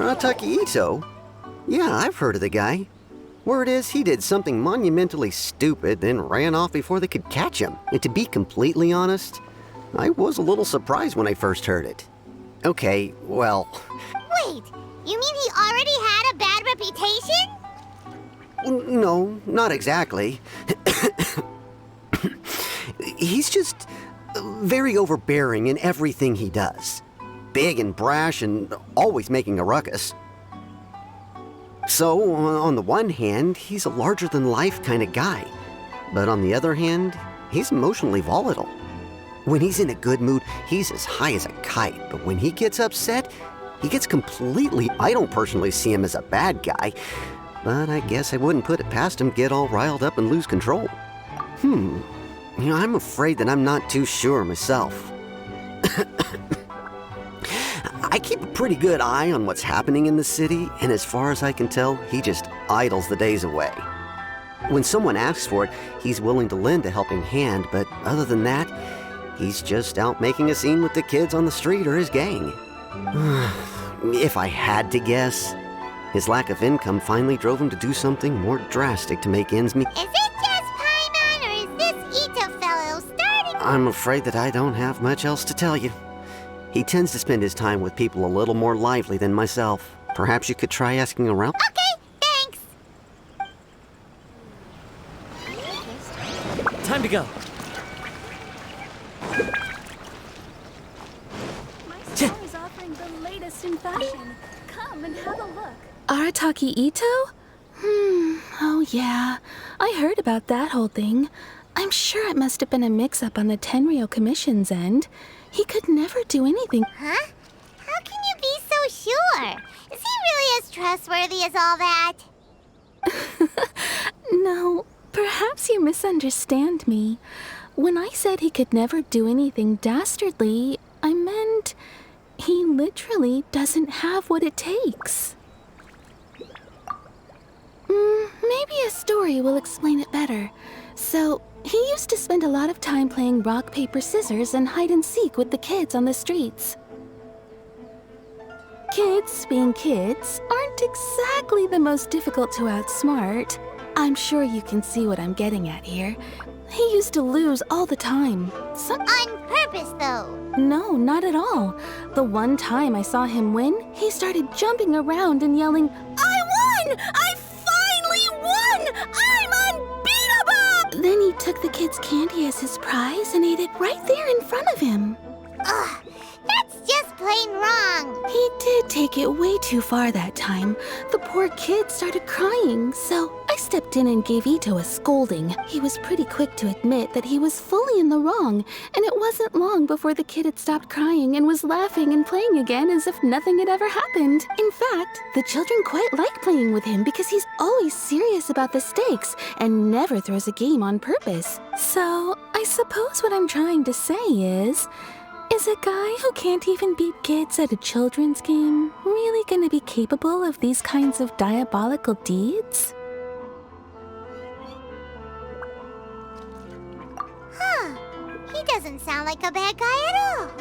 Arataki Itto? Yeah, I've heard of the guy. Word is he did something monumentally stupid, then ran off before they could catch him. And to be completely honest, I was a little surprised when I first heard it. Okay, well... Wait, you mean he already had a bad reputation? No, not exactly. He's just very overbearing in everything he does. Big and brash and always making a ruckus. So, on the one hand, he's a larger-than-life kind of guy. But on the other hand, he's emotionally volatile. When he's in a good mood, he's as high as a kite. But when he gets upset, he gets completely... I don't personally see him as a bad guy. But I guess I wouldn't put it past him to get all riled up and lose control. I'm afraid that I'm not too sure myself. I keep a pretty good eye on what's happening in the city, and as far as I can tell, he just idles the days away. When someone asks for it, he's willing to lend a helping hand, but other than that, he's just out making a scene with the kids on the street or his gang. If I had to guess, his lack of income finally drove him to do something more drastic to make ends meet. Is it just Paimon, or is this Itto fellow starting? I'm afraid that I don't have much else to tell you. He tends to spend his time with people a little more lively than myself. Perhaps you could try asking around. Okay, thanks. Time to go. My store is offering the latest in fashion. Come and have a look. Arataki Itto? Oh yeah. I heard about that whole thing. I'm sure it must have been a mix-up on the Tenryo Commission's end. He could never do anything. Huh? How can you be so sure? Is he really as trustworthy as all that? No, perhaps you misunderstand me. When I said he could never do anything dastardly, I meant he literally doesn't have what it takes. Maybe a story will explain it better. So, he used to spend a lot of time playing rock, paper, scissors and hide and seek with the kids on the streets. Kids, being kids, aren't exactly the most difficult to outsmart. I'm sure you can see what I'm getting at here. He used to lose all the time. On purpose, though. No, not at all. The one time I saw him win, he started jumping around and yelling, "I won! I finally won! I'm unbeatable!" Then he took the kid's candy as his prize and ate it right there in front of him. Ugh, that's just plain wrong. He did take it way too far that time. The poor kid started crying, so I stepped in and gave Itto a scolding. He was pretty quick to admit that he was fully in the wrong, and it wasn't long before the kid had stopped crying and was laughing and playing again as if nothing had ever happened. In fact, the children quite like playing with him because he's always serious about the stakes and never throws a game on purpose. So, I suppose what I'm trying to say is a guy who can't even beat kids at a children's game really gonna be capable of these kinds of diabolical deeds? Huh. He doesn't sound like a bad guy at all.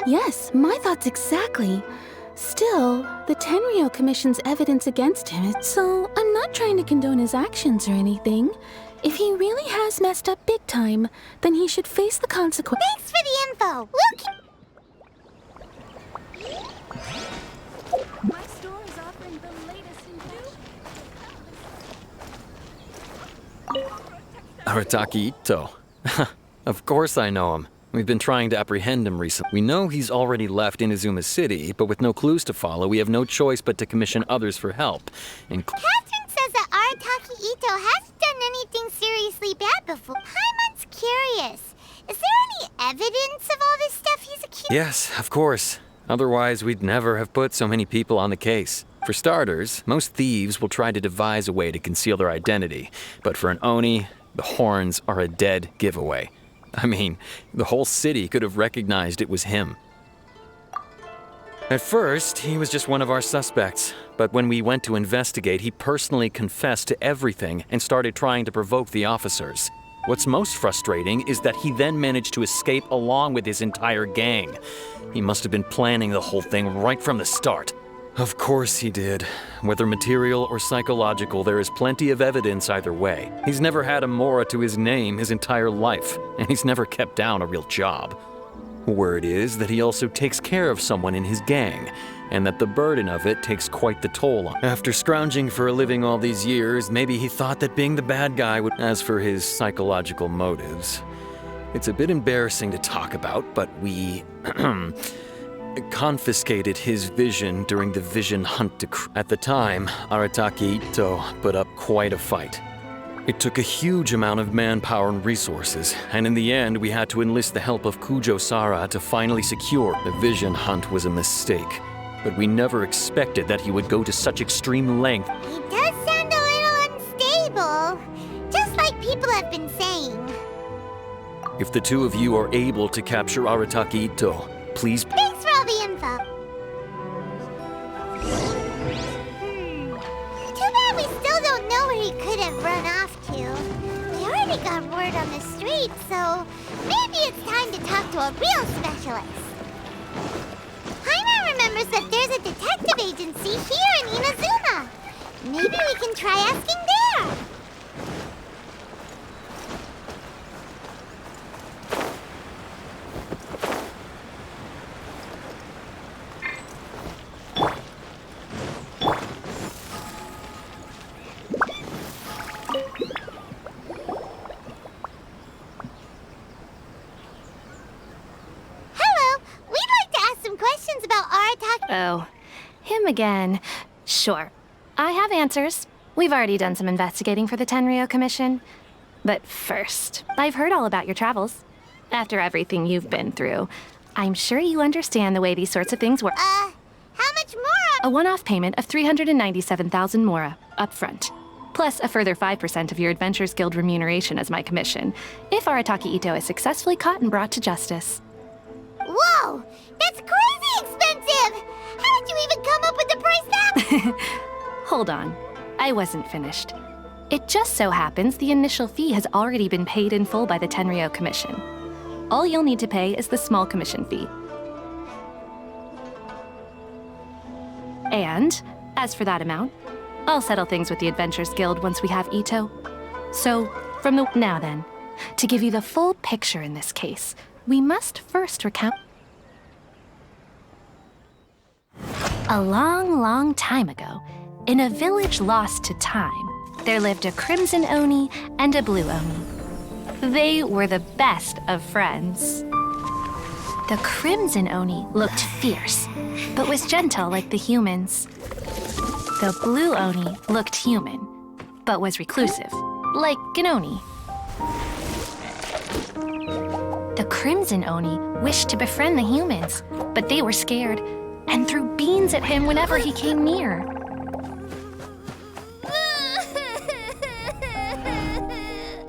Yes, my thoughts exactly. Still, the Tenryo Commission's evidence against him, so I'm not trying to condone his actions or anything. If he really has messed up big time, then he should face the consequences. Thanks for the info. Look! My store is offering the latest in fashion. Arataki Itto. Of course I know him. We've been trying to apprehend him recently. We know he's already left Inazuma City, but with no clues to follow, we have no choice but to commission others for help. Catherine says that Arataki Itto hasn't done anything seriously bad before. Paimon's curious. Is there any evidence of all this stuff he's accused? Yes, of course. Otherwise, we'd never have put so many people on the case. For starters, most thieves will try to devise a way to conceal their identity. But for an Oni, the horns are a dead giveaway. I mean, the whole city could have recognized it was him. At first, he was just one of our suspects. But when we went to investigate, he personally confessed to everything and started trying to provoke the officers. What's most frustrating is that he then managed to escape along with his entire gang. He must have been planning the whole thing right from the start. Of course he did. Whether material or psychological, there is plenty of evidence either way. He's never had a Mora to his name his entire life, and he's never kept down a real job. Word is that he also takes care of someone in his gang, and that the burden of it takes quite the toll on him. After scrounging for a living all these years, maybe he thought that being the bad guy would... As for his psychological motives, it's a bit embarrassing to talk about, but we confiscated his vision during the vision hunt decree. At the time, Arataki Itto put up quite a fight. It took a huge amount of manpower and resources, and in the end, we had to enlist the help of Kujo-Sara to finally secure. The vision hunt was a mistake, but we never expected that he would go to such extreme length. He does sound a little unstable, just like people have been saying. If the two of you are able to capture Arataki Itto, please... Thanks for all the info. Too bad we still don't know where he could have run off to. We already got word on the street, so maybe it's time to talk to a real specialist. Paimon remembers that there's a detective agency here in Inazuma. Maybe we can try asking there. Oh, him again. Sure. I have answers. We've already done some investigating for the Tenryou Commission. But first, I've heard all about your travels. After everything you've been through, I'm sure you understand the way these sorts of things work. How much more? A one-off payment of 397,000 Mora, up front. Plus a further 5% of your Adventures Guild remuneration as my commission, if Arataki Itto is successfully caught and brought to justice. Whoa! That's crazy expensive! How did you even come up with the price that... Hold on. I wasn't finished. It just so happens the initial fee has already been paid in full by the Tenryou Commission. All you'll need to pay is the small commission fee. And, as for that amount, I'll settle things with the Adventures Guild once we have Itto. So, from the... Now then, to give you the full picture in this case, we must first recount... A long, long time ago, in a village lost to time, there lived a Crimson Oni and a Blue Oni. They were the best of friends. The Crimson Oni looked fierce, but was gentle like the humans. The Blue Oni looked human, but was reclusive, like an Oni. The Crimson Oni wished to befriend the humans, but they were scared and threw beans at him whenever he came near.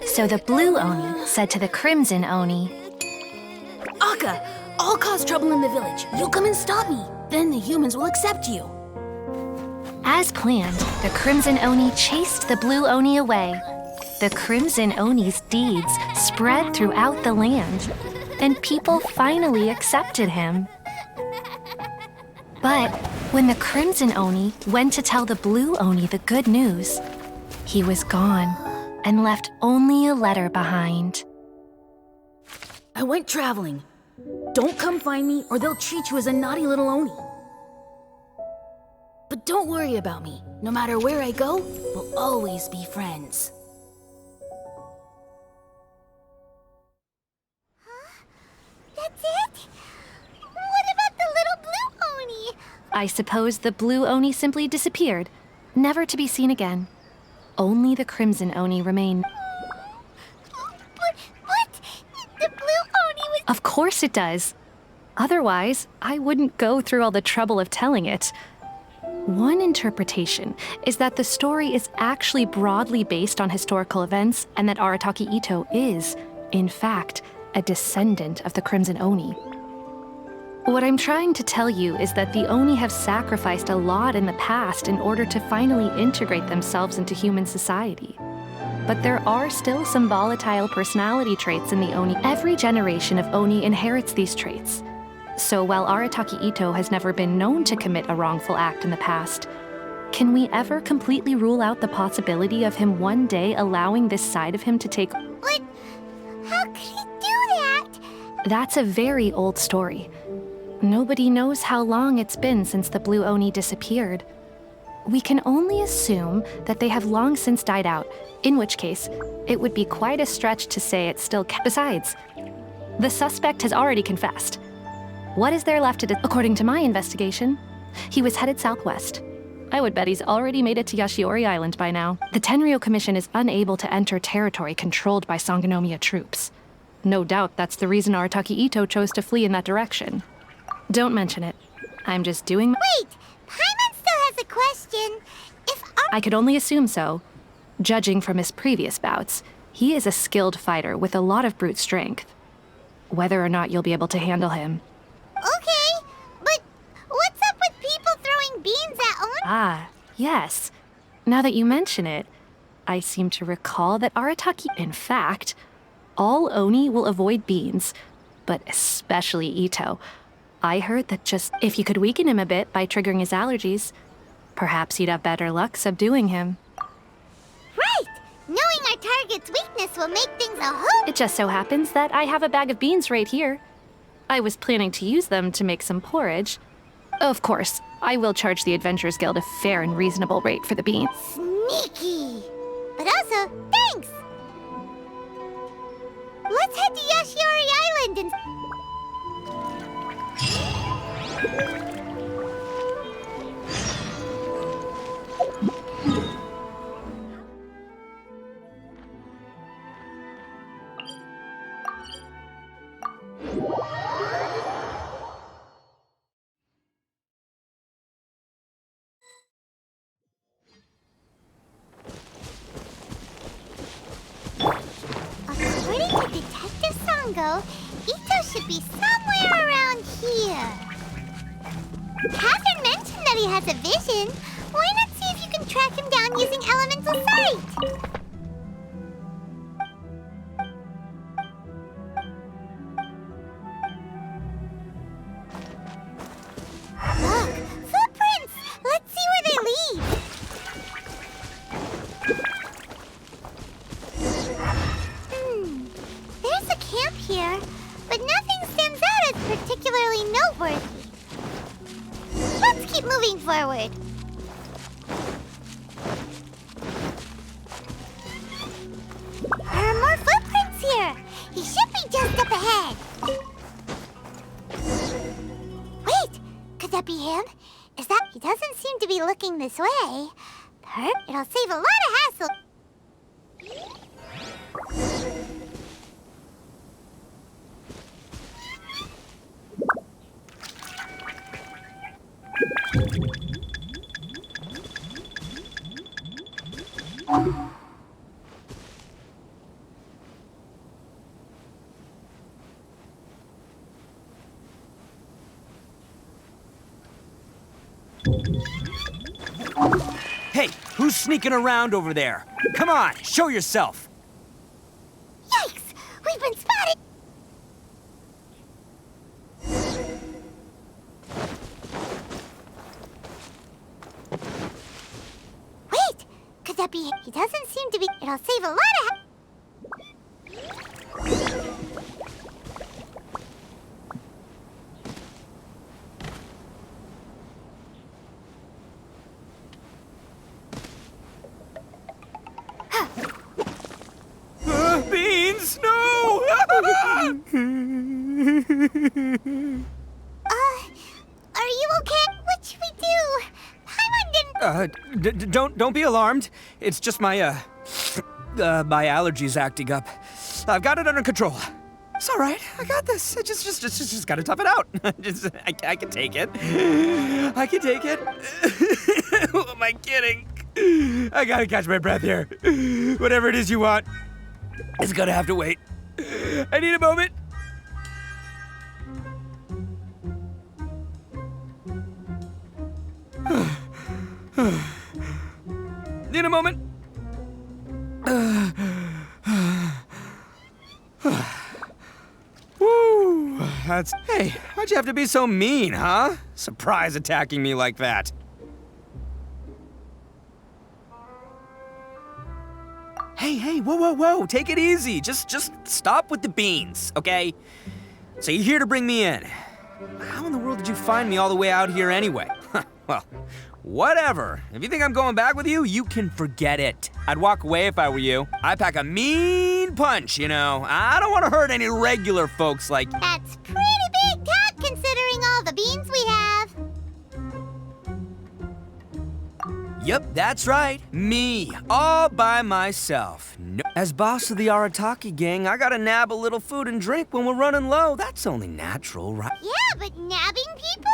So the Blue Oni said to the Crimson Oni, Akka, I'll cause trouble in the village. You'll come and stop me. Then the humans will accept you. As planned, the Crimson Oni chased the Blue Oni away. The Crimson Oni's deeds spread throughout the land, and people finally accepted him. But when the Crimson Oni went to tell the Blue Oni the good news, he was gone and left only a letter behind. I went traveling. Don't come find me or they'll treat you as a naughty little Oni. But don't worry about me. No matter where I go, we'll always be friends. That's it? What about the little Blue Oni? I suppose the Blue Oni simply disappeared, never to be seen again. Only the Crimson Oni remained. But the Blue Oni was... Of course it does. Otherwise, I wouldn't go through all the trouble of telling it. One interpretation is that the story is actually broadly based on historical events and that Arataki Itto is, in fact, a descendant of the Crimson Oni. What I'm trying to tell you is that the Oni have sacrificed a lot in the past in order to finally integrate themselves into human society. But there are still some volatile personality traits in the Oni. Every generation of Oni inherits these traits. So while Arataki Itto has never been known to commit a wrongful act in the past, can we ever completely rule out the possibility of him one day allowing this side of him to take... But how could he do that? That's a very old story. Nobody knows how long it's been since the Blue Oni disappeared. We can only assume that they have long since died out, in which case, it would be quite a stretch to say it's still... Besides, the suspect has already confessed. What is there left to do? According to my investigation, he was headed southwest. I would bet he's already made it to Yashiori Island by now. The Tenryo Commission is unable to enter territory controlled by Sangonomiya troops. No doubt that's the reason Arataki Itto chose to flee in that direction. Don't mention it. I'm just doing... Wait! Paimon still has a question. If I could only assume so. Judging from his previous bouts, he is a skilled fighter with a lot of brute strength. Whether or not you'll be able to handle him. Okay, but what's up with people throwing beans at Oni? Ah, yes. Now that you mention it, I seem to recall that Arataki... In fact, all Oni will avoid beans, but especially Itto. I heard that just if you could weaken him a bit by triggering his allergies, perhaps you'd have better luck subduing him. Right! Knowing our target's weakness will make things a whole... It just so happens that I have a bag of beans right here. I was planning to use them to make some porridge. Of course, I will charge the Adventurers Guild a fair and reasonable rate for the beans. Sneaky! But also, thanks! Let's head to Yashiori Island and... According to Detective Sango, Itto should be somewhere around here. Catherine mentioned that he has a vision. Why not see if you can track him down using elemental sight? Look, footprints! Let's see where they lead. There's a camp here, but nothing stands out as particularly noteworthy. Let's keep moving forward. There are more footprints here. He should be just up ahead. Wait, could that be him? Is that... He doesn't seem to be looking this way. It'll save a lot of hassle. Hey, who's sneaking around over there? Come on, show yourself. Yikes! We've been spotted! Wait! Could that be... He doesn't seem to be... It'll save a lot of... Beans, no! Are you okay? What should we do? Paimon didn't... Don't be alarmed. It's just my, my allergies acting up. I've got it under control. It's all right. I got this. I just gotta tough it out. I can take it. I can take it. Who am I kidding? I gotta catch my breath here. Whatever it is you want, it's gonna have to wait. I need a moment. Need a moment. Woo! Hey, why'd you have to be so mean, huh? Surprise attacking me like that. Hey, whoa, take it easy. Just stop with the beans, okay? So you're here to bring me in. How in the world did you find me all the way out here anyway? Well, whatever. If you think I'm going back with you, you can forget it. I'd walk away if I were you. I pack a mean punch, you know. I don't want to hurt any regular folks like... That's pretty big talk considering all the beans we have. Yep, that's right. Me, all by myself. No. As boss of the Arataki gang, I gotta nab a little food and drink when we're running low. That's only natural, right? Yeah, but nabbing people?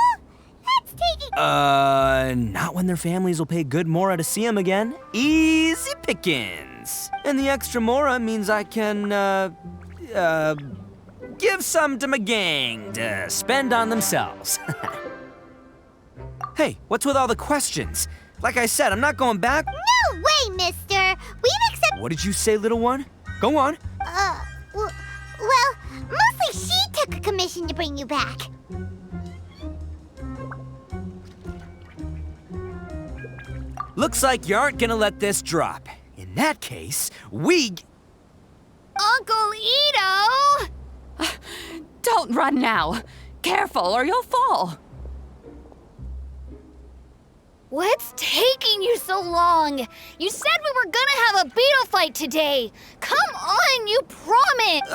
That's taking... Not when their families will pay good mora to see them again. Easy pickings. And the extra mora means I can, give some to my gang to spend on themselves. Hey, what's with all the questions? Like I said, I'm not going back. No way, mister! We've accepted... What did you say, little one? Go on. Well, mostly she took a commission to bring you back. Looks like you aren't gonna let this drop. In that case, we... Uncle Itto! Don't run now. Careful or you'll fall. What's taking you so long? You said we were gonna have a beetle fight today. Come on, you promised.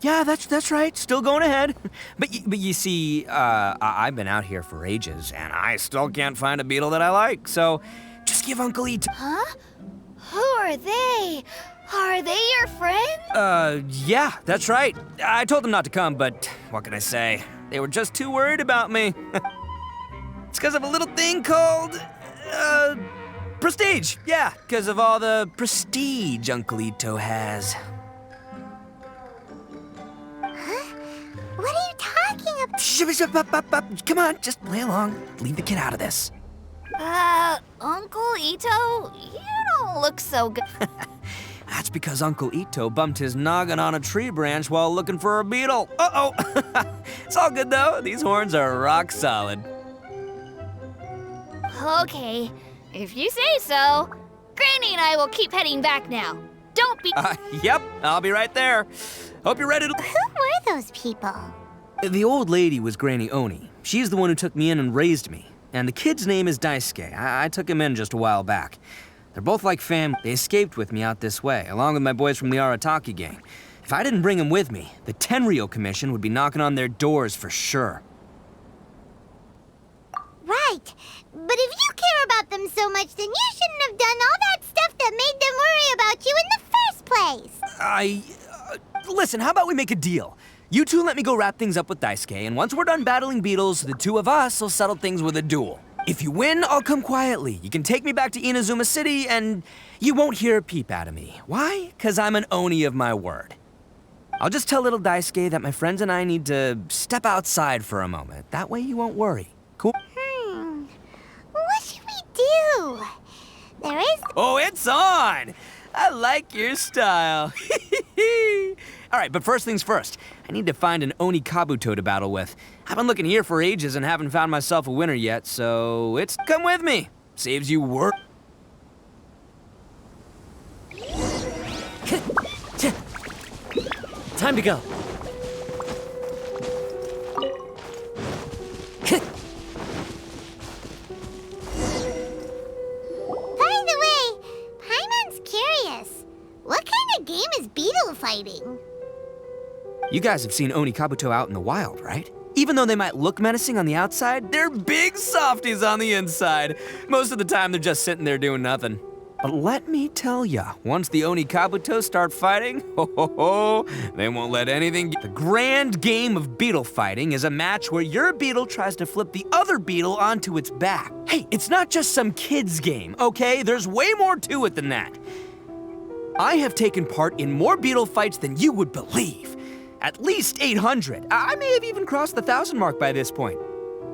Yeah, that's right. Still going ahead. But you see, I've been out here for ages, and I still can't find a beetle that I like. So, just give Uncle Itto... Huh? Who are they? Are they your friends? Yeah, that's right. I told them not to come, but what can I say? They were just too worried about me. It's because of a little thing called, prestige. Yeah, because of all the prestige Uncle Itto has. Huh? What are you talking about? Shh, come on, just play along. Leave the kid out of this. Uncle Itto, you don't look so good. That's because Uncle Itto bumped his noggin on a tree branch while looking for a beetle. Uh-oh. It's all good, though. These horns are rock solid. Okay, if you say so. Granny and I will keep heading back now. Don't be... Yep, I'll be right there. Hope you're ready to... Who were those people? The old lady was Granny Oni. She's the one who took me in and raised me. And the kid's name is Daisuke. I took him in just a while back. They're both like family. They escaped with me out this way, along with my boys from the Arataki gang. If I didn't bring them with me, the Tenryou Commission would be knocking on their doors for sure. Right. But if you care about them so much, then you shouldn't have done all that stuff that made them worry about you in the first place. Listen, how about we make a deal? You two let me go wrap things up with Daisuke, and once we're done battling beetles, the two of us will settle things with a duel. If you win, I'll come quietly. You can take me back to Inazuma City, and you won't hear a peep out of me. Why? 'Cause I'm an Oni of my word. I'll just tell little Daisuke that my friends and I need to step outside for a moment. That way you won't worry. Cool? What should we do? There is... Oh, it's on! I like your style. All right, but first things first. I need to find an Oni Kabuto to battle with. I've been looking here for ages and haven't found myself a winner yet, so it's come with me. Saves you work. Time to go. By the way, Paimon's curious. What kind of game is beetle fighting? You guys have seen Oni Kabuto out in the wild, right? Even though they might look menacing on the outside, they're big softies on the inside. Most of the time, they're just sitting there doing nothing. But let me tell ya, once the Oni Kabuto start fighting, they won't let anything get... The grand game of beetle fighting is a match where your beetle tries to flip the other beetle onto its back. Hey, it's not just some kid's game, okay? There's way more to it than that. I have taken part in more beetle fights than you would believe. At least 800. I may have even crossed the 1,000 mark by this point.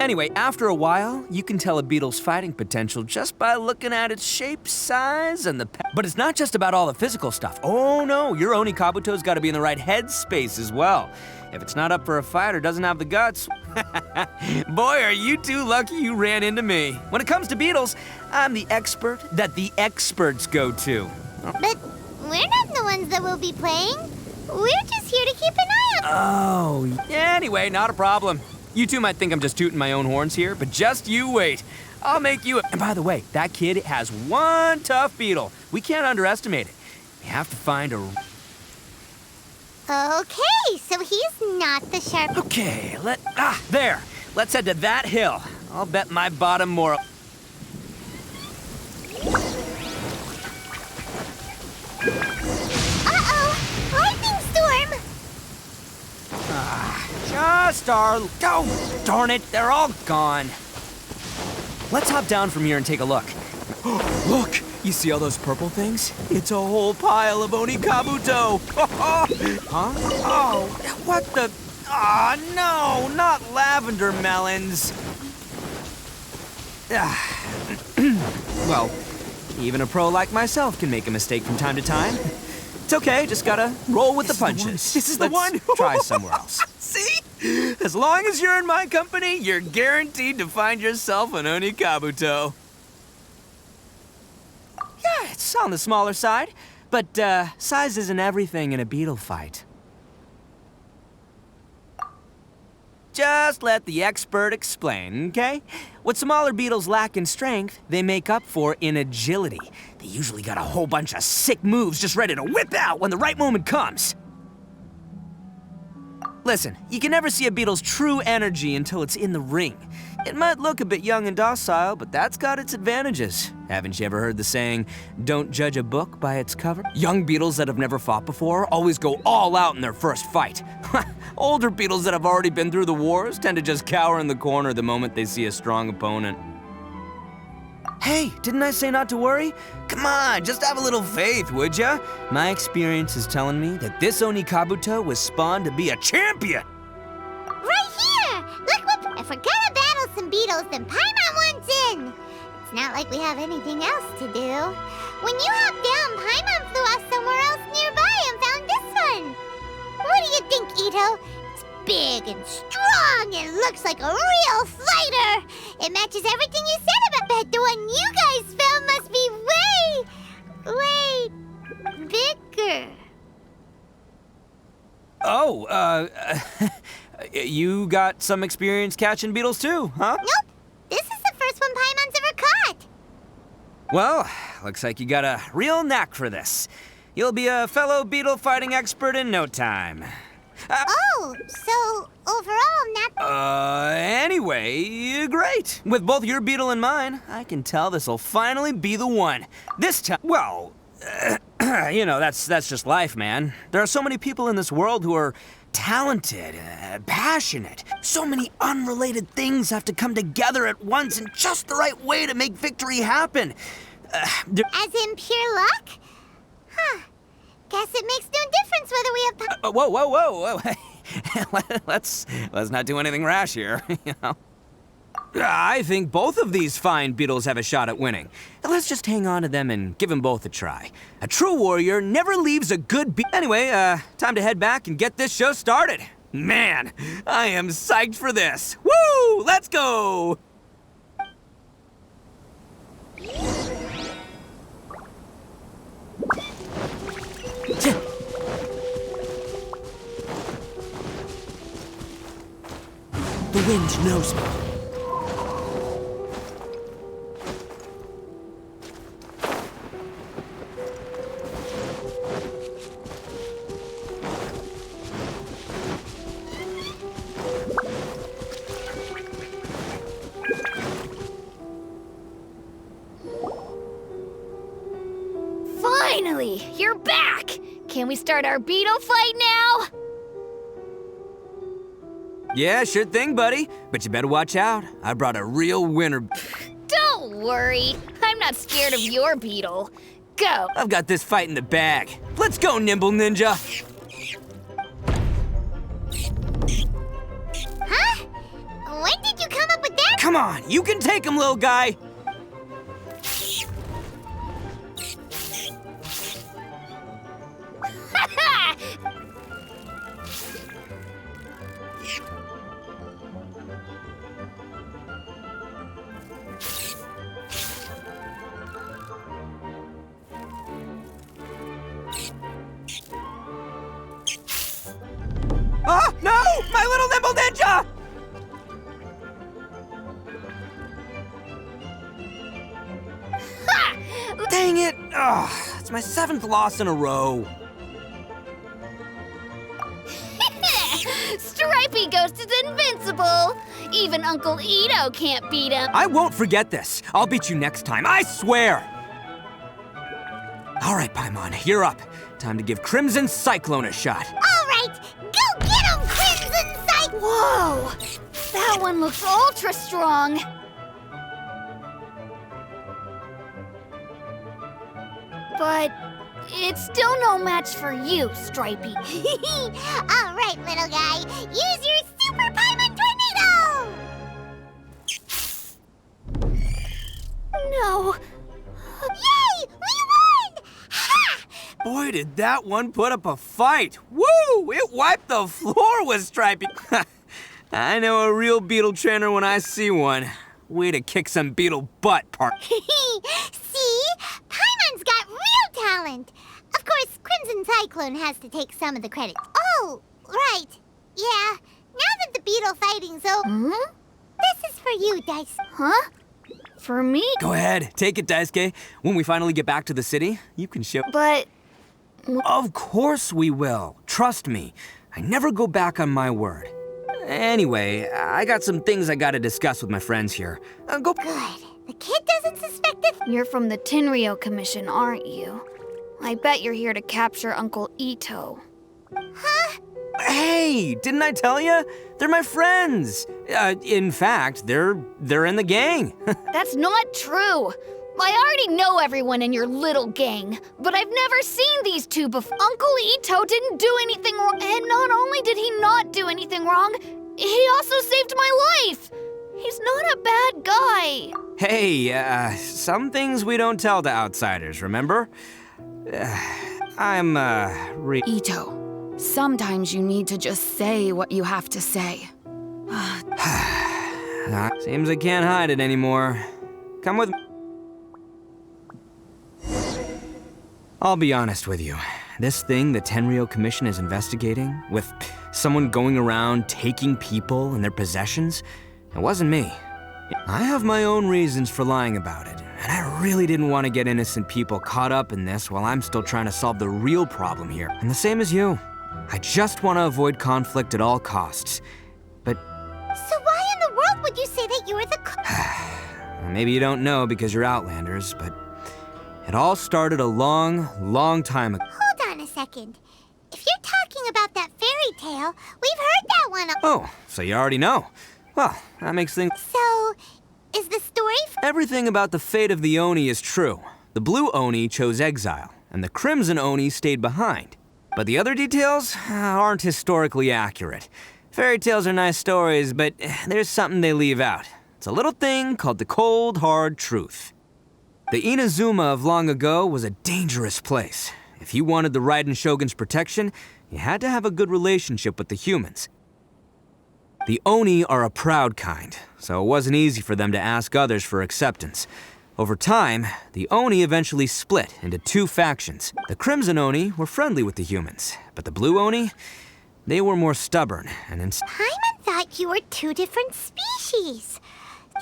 Anyway, after a while, you can tell a beetle's fighting potential just by looking at its shape, size, and But it's not just about all the physical stuff. Oh no, your Oni Kabuto's gotta be in the right headspace as well. If it's not up for a fight or doesn't have the guts, boy, are you too lucky you ran into me. When it comes to beetles, I'm the expert that the experts go to. But we're not the ones that will be playing. We're just here to keep an eye on. Oh, yeah, anyway, not a problem. You two might think I'm just tooting my own horns here, but just you wait. I'll make you And by the way, that kid has one tough beetle. We can't underestimate it. We have to find a... Okay, so he's not the sharp. Okay, there. Let's head to that hill. I'll bet my bottom more... Uh-oh, lightning storm. Oh, darn it, they're all gone. Let's hop down from here and take a look. Look, you see all those purple things? It's a whole pile of Oni Kabuto. Huh? Oh, what the? Ah, no, not lavender melons. Well, even a pro like myself can make a mistake from time to time. It's okay, just gotta roll with the punches. This is the one. Let's try somewhere else. See? As long as you're in my company, you're guaranteed to find yourself an Oni Kabuto. Yeah, it's on the smaller side, but size isn't everything in a beetle fight. Just let the expert explain, okay? What smaller beetles lack in strength, they make up for in agility. They usually got a whole bunch of sick moves just ready to whip out when the right moment comes. Listen, you can never see a beetle's true energy until it's in the ring. It might look a bit young and docile, but that's got its advantages. Haven't you ever heard the saying, don't judge a book by its cover? Young beetles that have never fought before always go all out in their first fight. Older beetles that have already been through the wars tend to just cower in the corner the moment they see a strong opponent. Hey, didn't I say not to worry? Come on, just have a little faith, would ya? My experience is telling me that this Oni Kabuto was spawned to be a champion. Right here! Look what... If we're gonna battle some beetles, then Paimon wants in. It's not like we have anything else to do. When you hopped down, Paimon flew off somewhere else nearby and found this one. What do you think, Itto? It's big and strong and looks like a real fighter. It matches everything you said about that. The one you guys found must be way bigger. Oh, you got some experience catching beetles too, huh? Nope. This is the first one Paimon's ever caught. Well, looks like you got a real knack for this. You'll be a fellow beetle fighting expert in no time. Oh, so overall, not... Anyway, great. With both your beetle and mine, I can tell this'll finally be the one. This time, well, you know, that's just life, man. There are so many people in this world who are talented, passionate. So many unrelated things have to come together at once in just the right way to make victory happen. As in pure luck? Huh. Guess it makes no difference whether we have... Whoa. Let's not do anything rash here, you know. I think both of these fine beetles have a shot at winning. Let's just hang on to them and give them both a try. A true warrior never leaves a good Anyway, time to head back and get this show started. Man, I am psyched for this. Woo! Let's go! The wind knows me. Finally, you're back! Can we start our beetle fight now? Yeah, sure thing, buddy. But you better watch out. I brought a real winner. Don't worry. I'm not scared of your beetle. Go. I've got this fight in the bag. Let's go, Nimble Ninja. Huh? When did you come up with Come on, you can take him, little guy. Ah, no! My little nimble ninja! Dang it! Ugh, it's my 7th loss in a row. Stripey Ghost is invincible! Even Uncle Itto can't beat him. I won't forget this. I'll beat you next time, I swear! All right, Paimon, you're up. Time to give Crimson Cyclone a shot. All right, go get him, Crimson Cyclone! Whoa! That one looks ultra strong. But it's still no match for you, Stripey. All right, little guy, use your Super Paimon Tornado! No. Yay! We won! Ha! Boy, did that one put up a fight. Woo! It wiped the floor with Stripey. I know a real beetle trainer when I see one. Way to kick some beetle butt, part. See? Paimon's got real talent. Of course, Crimson Cyclone has to take some of the credit. Oh, right. Yeah. Now that the beetle fighting's over, this is for you, Dice. Huh? For me? Go ahead, take it, Daisuke. When we finally get back to the city, you can show. But Of course we will. Trust me. I never go back on my word. Anyway, I got some things I gotta discuss with my friends here. Go. Good. The kid doesn't suspect a you're from the Tenryou Commission, aren't you? I bet you're here to capture Uncle Itto. Huh? Hey, didn't I tell you? They're my friends. In fact, they're in the gang. That's not true. I already know everyone in your little gang, but I've never seen these two before. Uncle Itto didn't do anything wrong, and not only did he not do anything wrong, he also saved my life. He's not a bad guy. Hey, some things we don't tell to outsiders, remember? Itto, sometimes you need to just say what you have to say. Seems I can't hide it anymore. Come with me. I'll be honest with you. This thing the Tenryou Commission is investigating, with someone going around taking people and their possessions, it wasn't me. I have my own reasons for lying about it, and I really didn't want to get innocent people caught up in this while I'm still trying to solve the real problem here. And the same as you. I just want to avoid conflict at all costs. But So why in the world would you say that you were the maybe you don't know because you're Outlanders, but it all started a long, long time ago. Hold on a second. If you're talking about that fairy tale, we've heard that one. Oh, so you already know. Well, that makes things... So, is the story Everything about the fate of the Oni is true. The blue Oni chose exile, and the crimson Oni stayed behind. But the other details aren't historically accurate. Fairy tales are nice stories, but there's something they leave out. It's a little thing called the cold, hard truth. The Inazuma of long ago was a dangerous place. If you wanted the Raiden Shogun's protection, you had to have a good relationship with the humans. The Oni are a proud kind, so it wasn't easy for them to ask others for acceptance. Over time, the Oni eventually split into two factions. The Crimson Oni were friendly with the humans, but the Blue Oni, they were more stubborn and Paimon thought you were two different species.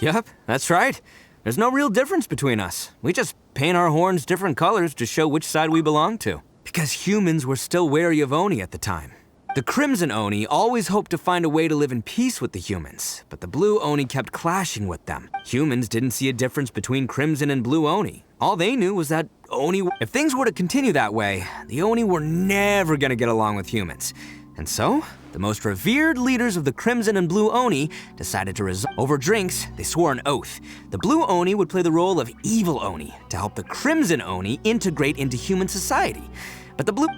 Yep, that's right. There's no real difference between us. We just paint our horns different colors to show which side we belong to. Because humans were still wary of Oni at the time. The Crimson Oni always hoped to find a way to live in peace with the humans, but the Blue Oni kept clashing with them. Humans didn't see a difference between Crimson and Blue Oni. All they knew was that if things were to continue that way, the Oni were never gonna get along with humans. And so, the most revered leaders of the Crimson and Blue Oni decided to over drinks, they swore an oath. The Blue Oni would play the role of evil Oni to help the Crimson Oni integrate into human society. But the Blue...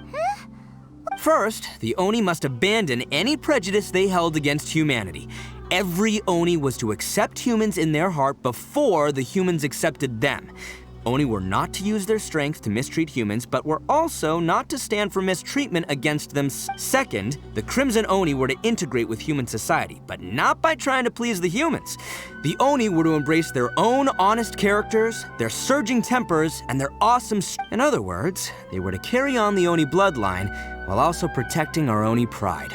First, the Oni must abandon any prejudice they held against humanity. Every Oni was to accept humans in their heart before the humans accepted them. Oni were not to use their strength to mistreat humans, but were also not to stand for mistreatment against them. Second, the Crimson Oni were to integrate with human society, but not by trying to please the humans. The Oni were to embrace their own honest characters, their surging tempers, and their awesome In other words, they were to carry on the Oni bloodline while also protecting our Oni pride.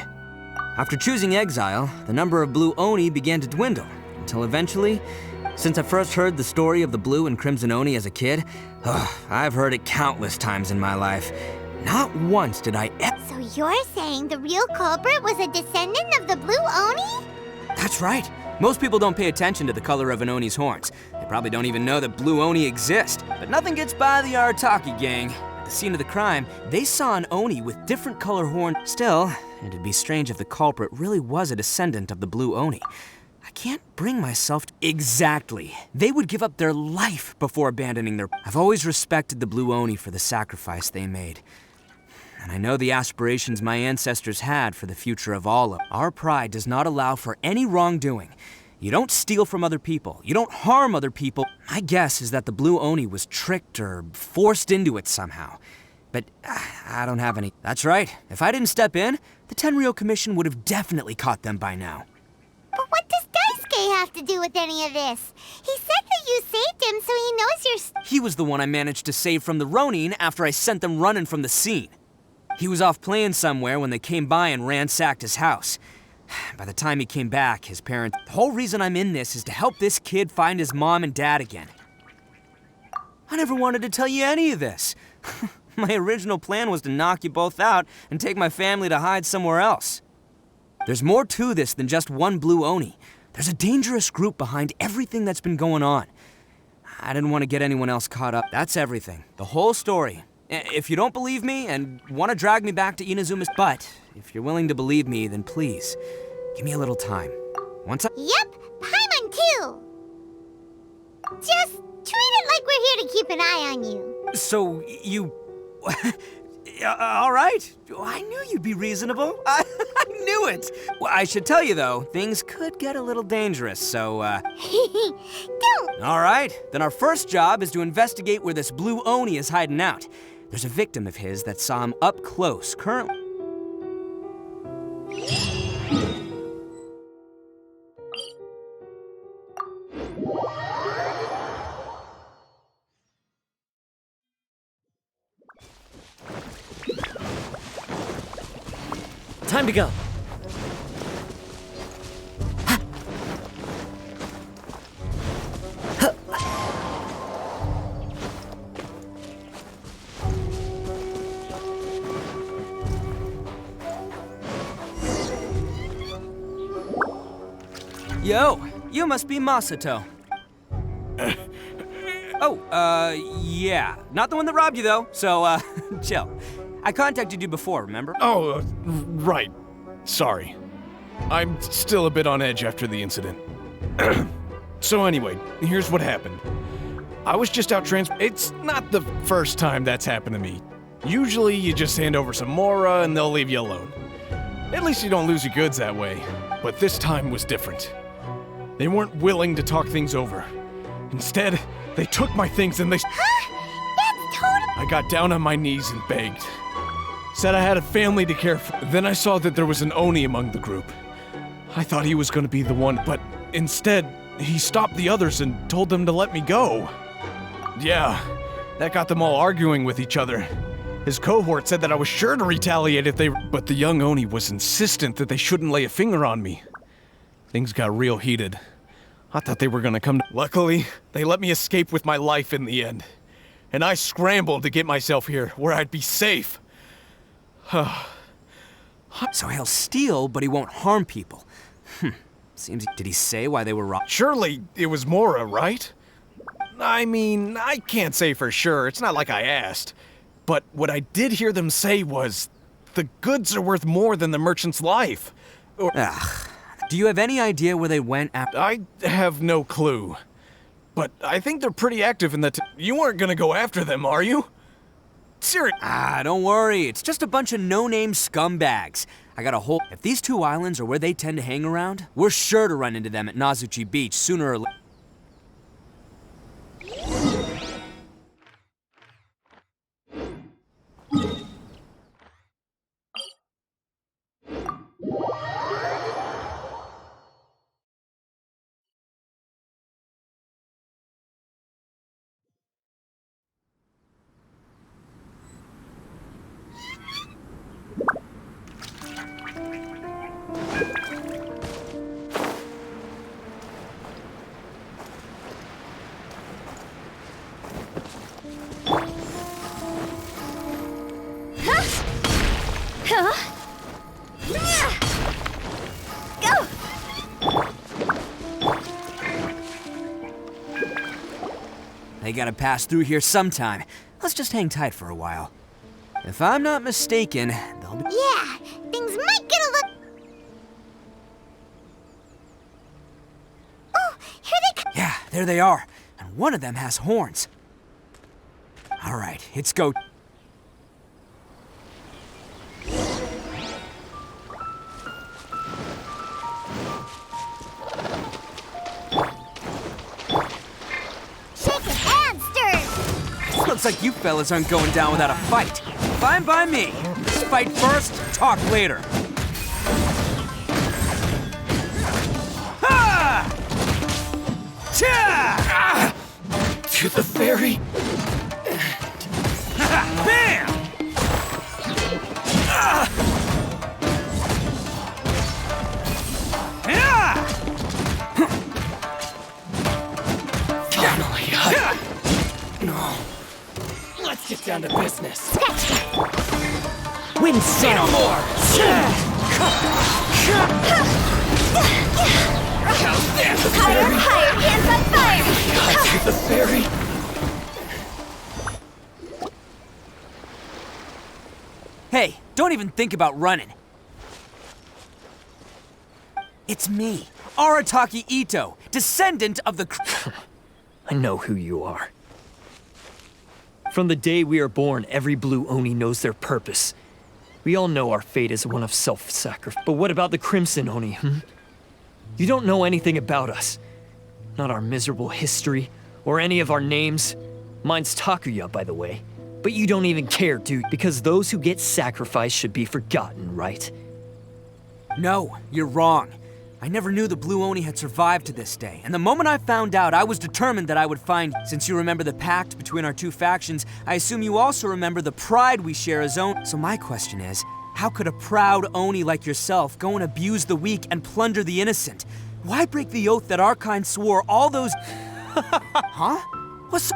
After choosing exile, the number of Blue Oni began to dwindle, until eventually, since I first heard the story of the Blue and Crimson Oni as a kid, I've heard it countless times in my life. Not once did I So you're saying the real culprit was a descendant of the Blue Oni? That's right. Most people don't pay attention to the color of an Oni's horns. They probably don't even know that Blue Oni exist. But nothing gets by the Arataki gang. At the scene of the crime, they saw an Oni with different color horns. Still, it'd be strange if the culprit really was a descendant of the Blue Oni. I can't bring myself to... Exactly. They would give up their life before abandoning their... I've always respected the Blue Oni for the sacrifice they made. And I know the aspirations my ancestors had for the future of all of... Our pride does not allow for any wrongdoing. You don't steal from other people. You don't harm other people. My guess is that the Blue Oni was tricked or forced into it somehow. But I don't have any... That's right. If I didn't step in, the Tenryou Commission would have definitely caught them by now. But what does Daisuke have to do with any of this? He said that you saved him, so he knows you're... He was the one I managed to save from the Ronin after I sent them running from the scene. He was off playing somewhere when they came by and ransacked his house. By the time he came back, his parents... The whole reason I'm in this is to help this kid find his mom and dad again. I never wanted to tell you any of this. My original plan was to knock you both out and take my family to hide somewhere else. There's more to this than just one Blue Oni. There's a dangerous group behind everything that's been going on. I didn't want to get anyone else caught up. That's everything. The whole story. If you don't believe me and want to drag me back to Inazuma's... But if you're willing to believe me, then please, give me a little time. Yep, Paimon too! Just treat it like we're here to keep an eye on you. So, you... all right. I knew you'd be reasonable. I knew it. Well, I should tell you, though, things could get a little dangerous, so, Don't! All right. Then our first job is to investigate where this Blue Oni is hiding out. There's a victim of his that saw him up close, currently... Time to go. Yo, you must be Masato. Yeah. Not the one that robbed you, though, so, chill. I contacted you before, remember? Oh, right. Sorry. I'm still a bit on edge after the incident. So anyway, here's what happened. I was just out It's not the first time that's happened to me. Usually you just hand over some Mora and they'll leave you alone. At least you don't lose your goods that way. But this time was different. They weren't willing to talk things over. Instead, they took my things and they... That's totally... I got down on my knees and begged. Said I had a family to care for. Then I saw that there was an Oni among the group. I thought he was going to be the one, but instead, he stopped the others and told them to let me go. Yeah, that got them all arguing with each other. His cohort said that I was sure to retaliate if they... But the young Oni was insistent that they shouldn't lay a finger on me. Things got real heated. I thought they were going to come... Luckily, they let me escape with my life in the end. And I scrambled to get myself here, where I'd be safe. So he'll steal, but he won't harm people. Seems... Did he say why they were robbed? Surely it was Mora, right? I mean, I can't say for sure. It's not like I asked. But what I did hear them say was, the goods are worth more than the merchant's life. Ugh. Do you have any idea where they went after? I have no clue. But I think they're pretty active in the... You aren't gonna go after them, are you? Seriously? Don't worry. It's just a bunch of no-name scumbags. I got a whole... If these two islands are where they tend to hang around, we're sure to run into them at Nazuchi Beach sooner or later. They gotta pass through here sometime. Let's just hang tight for a while. If I'm not mistaken, they'll be... Yeah, things might get a little... Oh, here they come. Yeah, there they are. And one of them has horns. All right, it's go... Looks like you fellas aren't going down without a fight. Fine by me. Let's fight first, talk later. Ha! Cha! Ah! To the very Bam! Ah! Yeah! finally, No. Let's get down to business. Win Say no more! Higher, higher, hands on fire! To the very... Hey, don't even think about running. It's me, Arataki Itto, descendant of the... I know who you are. From the day we are born, every blue Oni knows their purpose. We all know our fate is one of self-sacrifice. But what about the Crimson Oni, You don't know anything about us. Not our miserable history, or any of our names. Mine's Takuya, by the way. But you don't even care, dude, because those who get sacrificed should be forgotten, right? No, you're wrong. I never knew the Blue Oni had survived to this day, and the moment I found out, I was determined that I would find... Since you remember the pact between our two factions, I assume you also remember the pride we share as Oni. So my question is, how could a proud Oni like yourself go and abuse the weak and plunder the innocent? Why break the oath that our kind swore all those... Huh? What's...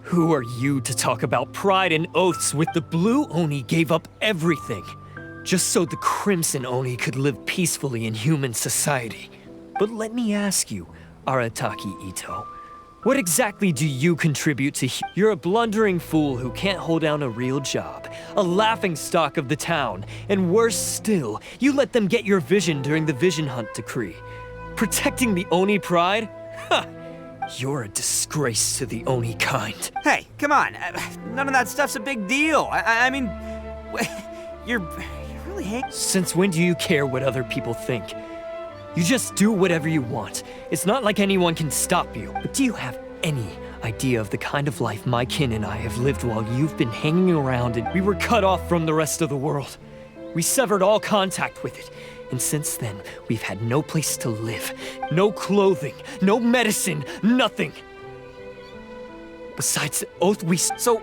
Who are you to talk about pride and oaths with the Blue Oni gave up everything? Just so the Crimson Oni could live peacefully in human society. But let me ask you, Arataki Itto, what exactly do you contribute to You're a blundering fool who can't hold down a real job, a laughingstock of the town, and worse still, you let them get your vision during the Vision Hunt decree. Protecting the Oni pride? Ha! You're a disgrace to the Oni kind. Hey, come on. None of that stuff's a big deal. I mean... You're really hate... Since when do you care what other people think? You just do whatever you want. It's not like anyone can stop you. But do you have any idea of the kind of life my kin and I have lived while you've been hanging around and we were cut off from the rest of the world? We severed all contact with it. And since then, we've had no place to live, no clothing, no medicine, nothing. Besides the oath we... So,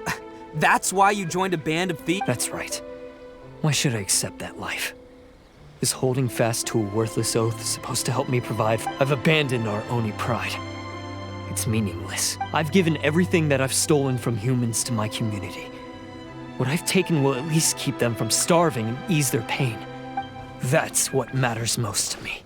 that's why you joined a band of thieves? That's right. Why should I accept that life? Is holding fast to a worthless oath supposed to help me provide? I've abandoned our Oni pride. It's meaningless. I've given everything that I've stolen from humans to my community. What I've taken will at least keep them from starving and ease their pain. That's what matters most to me.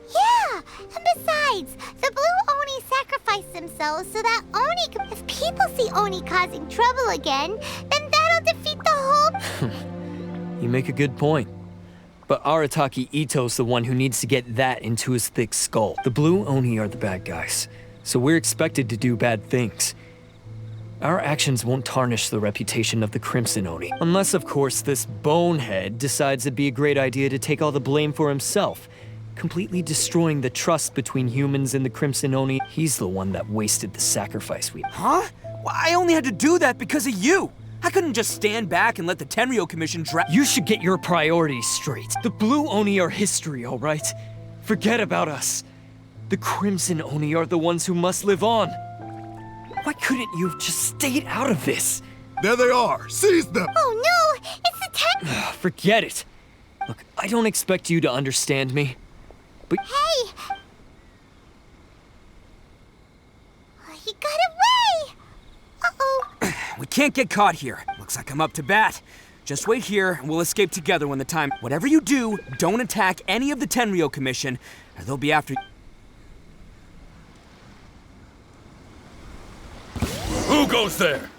Yeah, and besides, the Blue Oni sacrificed themselves so that Oni could... If people see Oni causing trouble again, then that'll defeat the whole... You make a good point. But Arataki Itto's the one who needs to get that into his thick skull. The Blue Oni are the bad guys, so we're expected to do bad things. Our actions won't tarnish the reputation of the Crimson Oni. Unless, of course, this bonehead decides it'd be a great idea to take all the blame for himself, completely destroying the trust between humans and the Crimson Oni. He's the one that wasted the sacrifice we... Huh? Well, I only had to do that because of you. I couldn't just stand back and let the Tenryo Commission You should get your priorities straight. The Blue Oni are history, all right? Forget about us. The Crimson Oni are the ones who must live on. Why couldn't you have just stayed out of this? There they are! Seize them! Oh no! It's the Forget it. Look, I don't expect you to understand me, but... Hey! He got away! Uh-oh. We can't get caught here. Looks like I'm up to bat. Just wait here, and we'll escape together when the time... Whatever you do, don't attack any of the Tenryo Commission, or they'll be after... Who goes there?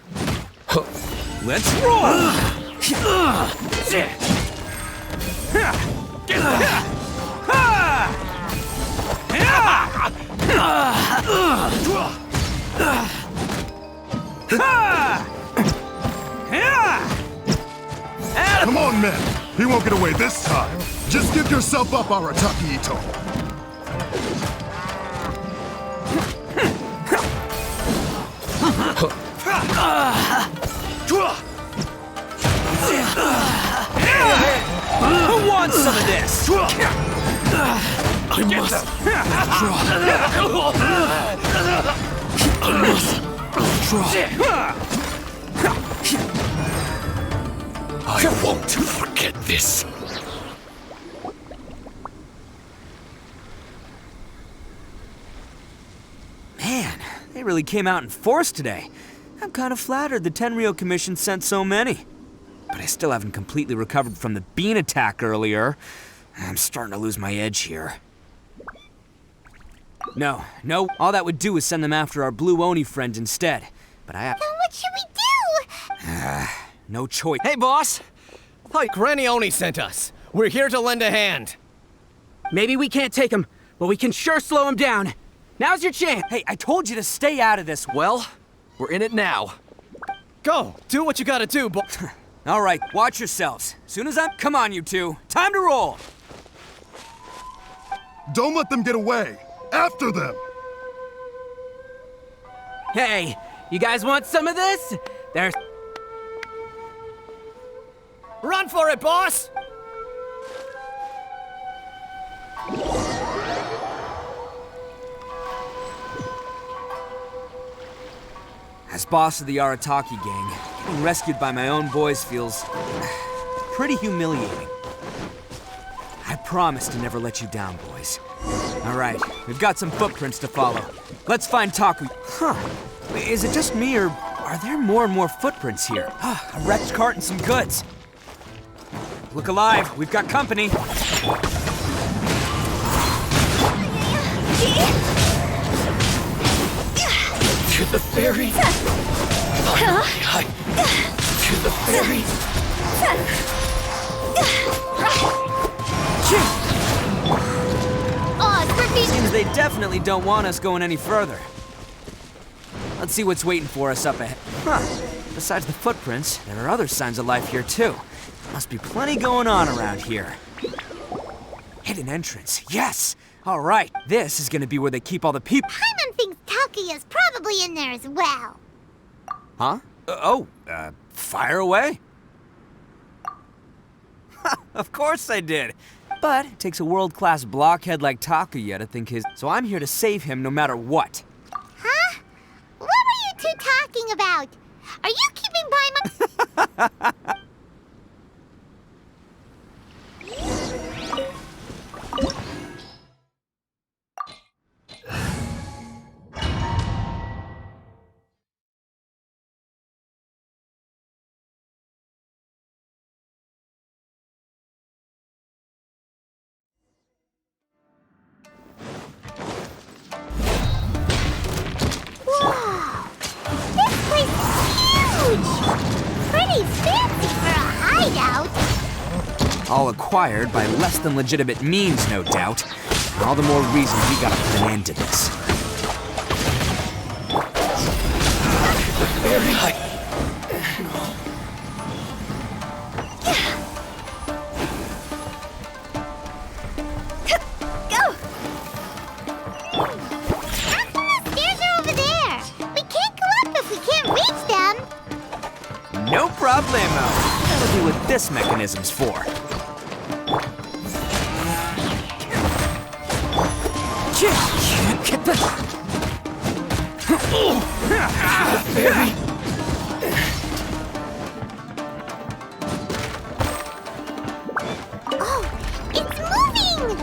Let's roll! Come on, men! He won't get away this time! Just give yourself up, Arataki Itto! Who wants some of this? I must I won't forget this. Man, they really came out in force today. I'm kind of flattered the Tenryo Commission sent so many. But I still haven't completely recovered from the bean attack earlier. I'm starting to lose my edge here. No, all that would do is send them after our Blue Oni friend instead. But I have... Then what should we do? No choice. Hey, boss! Hi, Granny Oni sent us. We're here to lend a hand. Maybe we can't take him, but we can sure slow him down. Now's your chance. Hey, I told you to stay out of this. Well, we're in it now. Go, do what you gotta do, boss. All right, watch yourselves. Soon as I'm... Come on, you two. Time to roll. Don't let them get away! After them! Hey, you guys want some of this? There's... Run for it, boss! As boss of the Arataki gang, getting rescued by my own boys feels pretty humiliating. I promise to never let you down, boys. All right, we've got some footprints to follow. Let's find Taku. Huh, is it just me or are there more and more footprints here? A wrecked cart and some goods. Look alive, we've got company. To the ferry. To the ferry. Seems they definitely don't want us going any further. Let's see what's waiting for us up ahead. Huh. Besides the footprints, there are other signs of life here too. Must be plenty going on around here. Hidden entrance, yes! All right, this is gonna be where they keep all the people. Paimon thinks Taki is probably in there as well. Huh? Fire away. Of course I did. But it takes a world-class blockhead like Takuya to think his... So I'm here to save him no matter what. Huh? What were you two talking about? Are you keeping Paimon... All acquired by less than legitimate means, no doubt. All the more reason we gotta put an end to this. very high. Go! How come the stairs are over there? We can't go up if we can't reach them. No problemo. That'll be what this mechanism's for. Get back! Very. Oh, it's moving!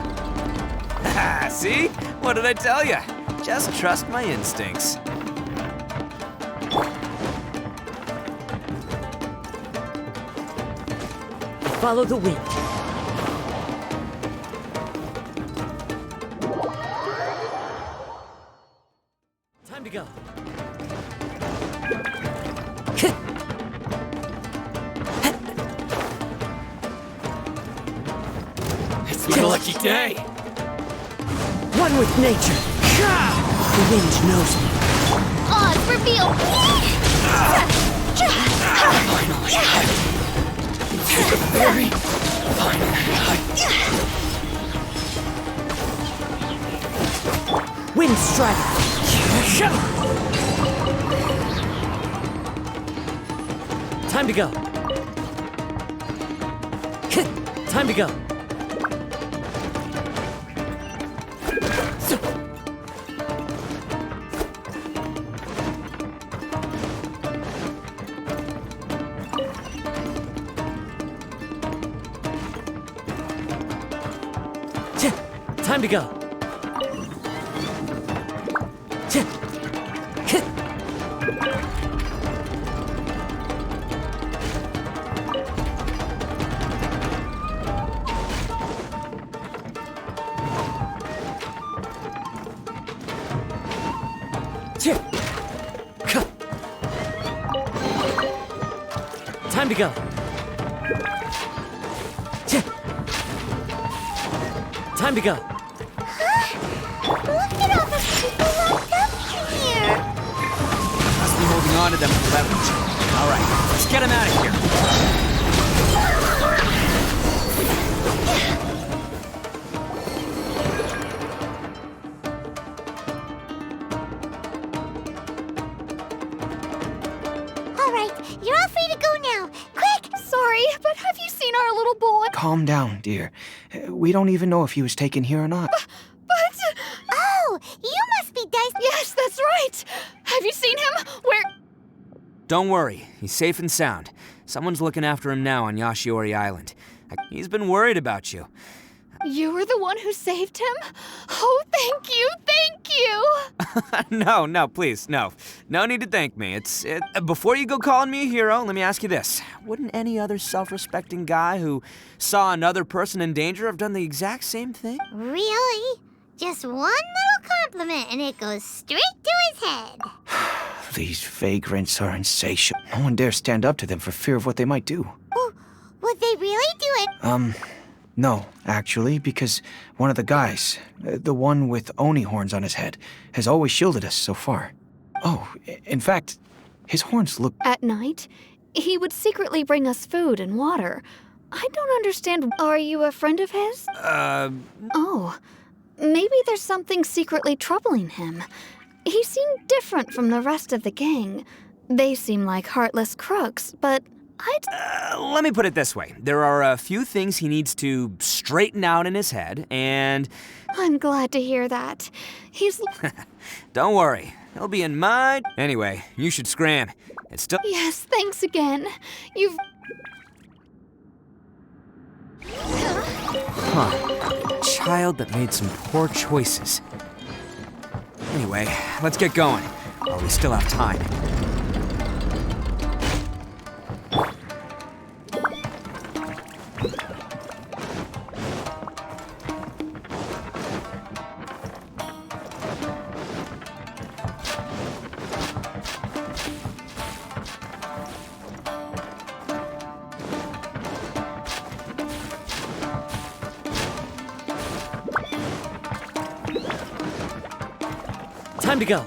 See? What did I tell you? Just trust my instincts. Follow the wind. Time to go. It's my lucky day. One with nature. The wind knows me. Oz, reveal! Very final Wind strike. Time to go. Time to go. Time to go. Time to go. Time to go. Look at all the people locked up here. Must be holding on to them for leverage. All right, let's get him out of here. All right, you're all free to go now. Quick! Sorry, but have you seen our little boy? Calm down, dear. We don't even know if he was taken here or not. But... Oh, you must be Dice. Yes, that's right. Have you seen him? Where... Don't worry, he's safe and sound. Someone's looking after him now on Yashiori Island. He's been worried about you. You were the one who saved him? Oh, thank you, thank you! No, please, no. No need to thank me. Before you go calling me a hero, let me ask you this. Wouldn't any other self-respecting guy who saw another person in danger have done the exact same thing? Really? Just one little compliment and it goes straight to his head. These vagrants are insatiable. No one dares stand up to them for fear of what they might do. Oh, would they really do it? No, actually, because one of the guys, the one with Oni horns on his head, has always shielded us so far. Oh, in fact, his horns look... At night, he would secretly bring us food and water. I don't understand. Are you a friend of his? Oh, maybe there's something secretly troubling him. He seemed different from the rest of the gang. They seem like heartless crooks, but let me put it this way. There are a few things he needs to straighten out in his head, and... I'm glad to hear that. He's... Don't worry. He'll be in my... Anyway, you should scram. It's still... Yes, thanks again. You've... Huh. Child that made some poor choices. Anyway, let's get going, while we still have time. Time to go.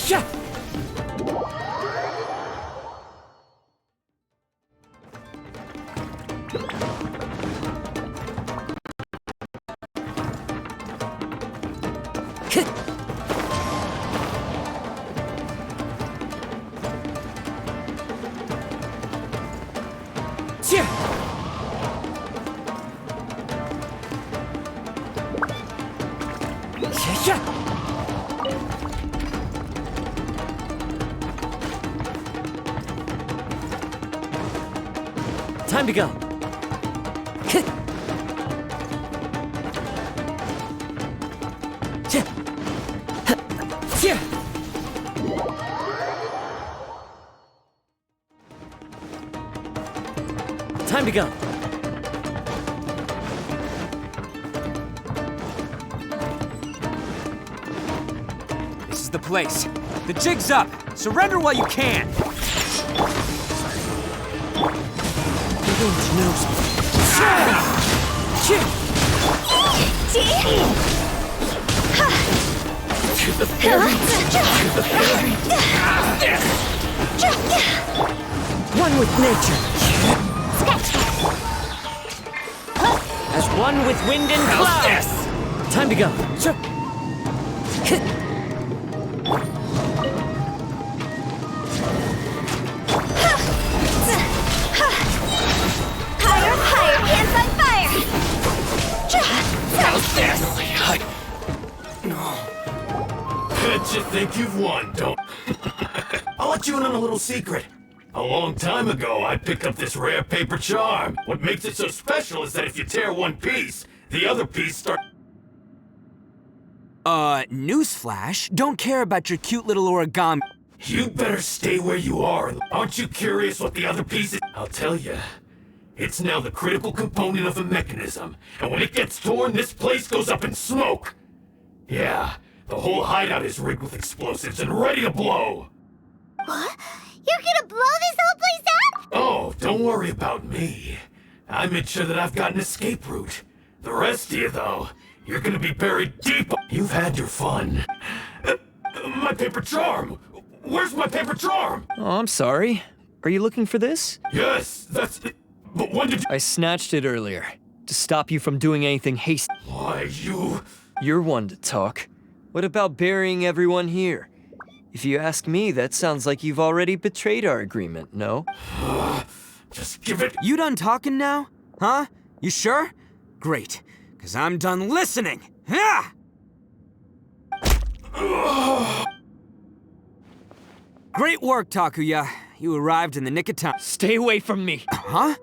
Yeah. Time to go. Time to go. This is the place. The jig's up. Surrender while you can. One with nature. As one with wind and clouds. Time to go. Bet you think you've won, don't? I'll let you in on a little secret. A long time ago, I picked up this rare paper charm. What makes it so special is that if you tear one piece, the other piece starts... Newsflash, don't care about your cute little origami. You better stay where you are. Aren't you curious what the other piece is? I'll tell you. It's now the critical component of the mechanism, and when it gets torn, this place goes up in smoke. Yeah, the whole hideout is rigged with explosives and ready to blow. What? You're gonna blow this whole place up? Oh, don't worry about me. I made sure that I've got an escape route. The rest of you, though, you're gonna be buried deep. You've had your fun. My paper charm! Where's my paper charm? Oh, I'm sorry. Are you looking for this? Yes, that's it. But when did you... I snatched it earlier, to stop you from doing anything hasty. Why, you... You're one to talk. What about burying everyone here? If you ask me, that sounds like you've already betrayed our agreement, no? Just give it... You done talking now? Huh? You sure? Great, because I'm done listening. Ah! Great work, Takuya. You arrived in the nick of time. Stay away from me. Huh?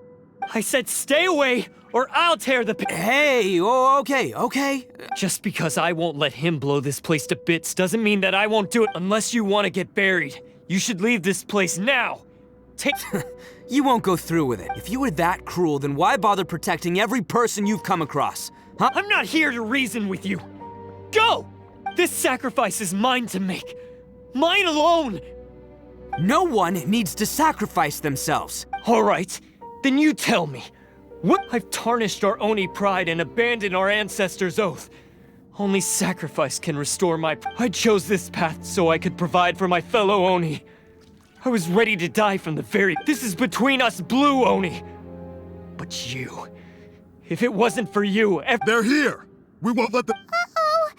I said stay away, or I'll tear the... Hey, oh, okay. Just because I won't let him blow this place to bits doesn't mean that I won't do it unless you want to get buried. You should leave this place now. Take... You won't go through with it. If you were that cruel, then why bother protecting every person you've come across? Huh? I'm not here to reason with you. Go! This sacrifice is mine to make. Mine alone! No one needs to sacrifice themselves. All right, then you tell me. What? I've tarnished our Oni pride and abandoned our ancestors' oath. Only sacrifice can restore my... I chose this path so I could provide for my fellow Oni. I was ready to die from the very... This is between us blue Oni. But you... If it wasn't for you... They're here! We won't let them... Uh-oh!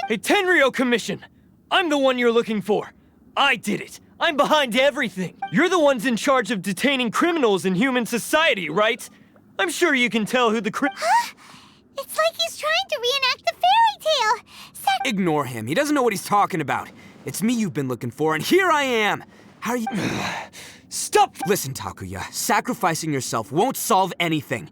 Hey, Tenryo Commission! I'm the one you're looking for. I did it. I'm behind everything. You're the ones in charge of detaining criminals in human society, right? I'm sure you can tell who the Huh? It's like he's trying to reenact the fairy tale. Ignore him. He doesn't know what he's talking about. It's me you've been looking for, and here I am. How are you... Stop! Listen, Takuya. Sacrificing yourself won't solve anything.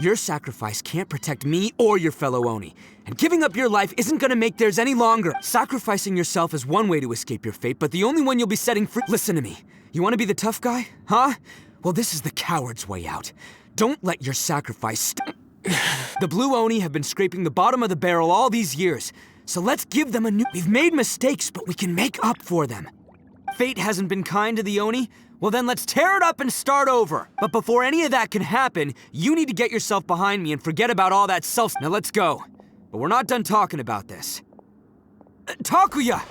Your sacrifice can't protect me or your fellow Oni. And giving up your life isn't gonna make theirs any longer. Sacrificing yourself is one way to escape your fate, but the only one you'll be setting free... Listen to me. You wanna be the tough guy? Huh? Well, this is the coward's way out. Don't let your sacrifice... The Blue Oni have been scraping the bottom of the barrel all these years. So let's give them a new... We've made mistakes, but we can make up for them. fate hasn't been kind to the Oni, well then let's tear it up and start over. But before any of that can happen, you need to get yourself behind me and forget about all that self. Now let's go. But we're not done talking about this. Takuya!